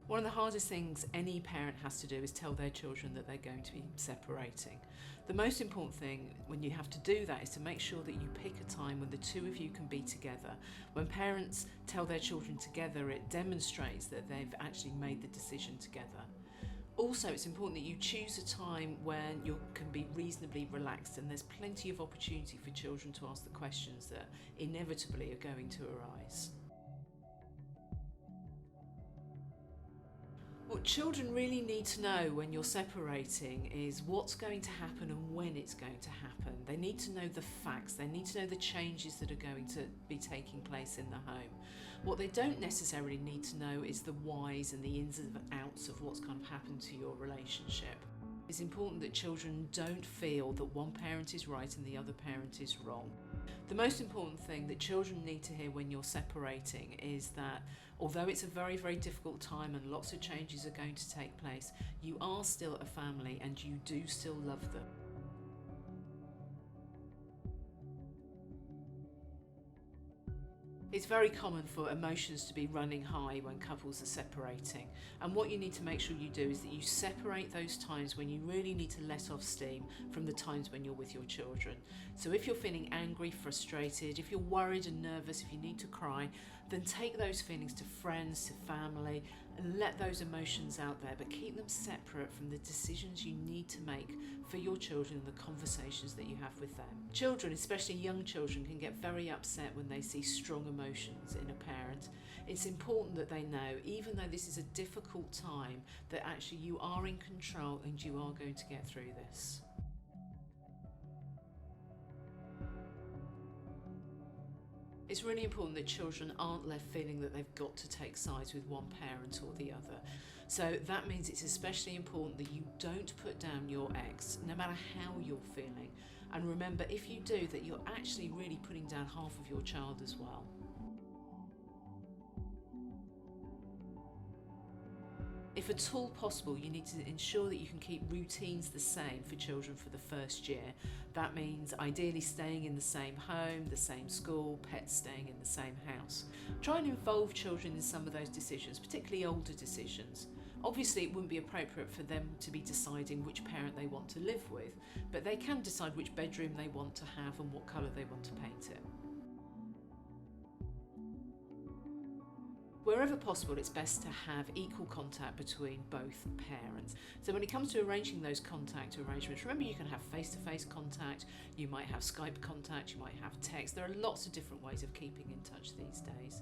One of the hardest things any parent has to do is tell their children that they're going to be separating. The most important thing when you have to do that is to make sure that you pick a time when the two of you can be together. When parents tell their children together, it demonstrates that they've actually made the decision together. Also, it's important that you choose a time when you can be reasonably relaxed and there's plenty of opportunity for children to ask the questions that inevitably are going to arise. What children really need to know when you're separating is what's going to happen and when it's going to happen. They need to know the facts, they need to know the changes that are going to be taking place in the home. What they don't necessarily need to know is the whys and the ins and outs of what's going to happen to your relationship. It's important that children don't feel that one parent is right and the other parent is wrong. The most important thing that children need to hear when you're separating is that although it's a very, very difficult time and lots of changes are going to take place, you are still a family and you do still love them. It's very common for emotions to be running high when couples are separating, and what you need to make sure you do is that you separate those times when you really need to let off steam from the times when you're with your children. So if you're feeling angry, frustrated, if you're worried and nervous, if you need to cry, then take those feelings to friends, to family, and let those emotions out there, but keep them separate from the decisions you need to make for your children and the conversations that you have with them. Children, especially young children, can get very upset when they see strong emotions in a parent. It's important that they know, even though this is a difficult time, that actually you are in control and you are going to get through this. It's really important that children aren't left feeling that they've got to take sides with one parent or the other. So that means it's especially important that you don't put down your ex, no matter how you're feeling. And remember, if you do, that you're actually really putting down half of your child as well. If at all possible, you need to ensure that you can keep routines the same for children for the first year. That means ideally staying in the same home, the same school, pets staying in the same house. Try and involve children in some of those decisions, particularly older decisions. Obviously, it wouldn't be appropriate for them to be deciding which parent they want to live with, but they can decide which bedroom they want to have and what colour they want to paint it. Wherever possible, it's best to have equal contact between both parents. So when it comes to arranging those contact arrangements, remember you can have face-to-face contact, you might have Skype contact, you might have text. There are lots of different ways of keeping in touch these days.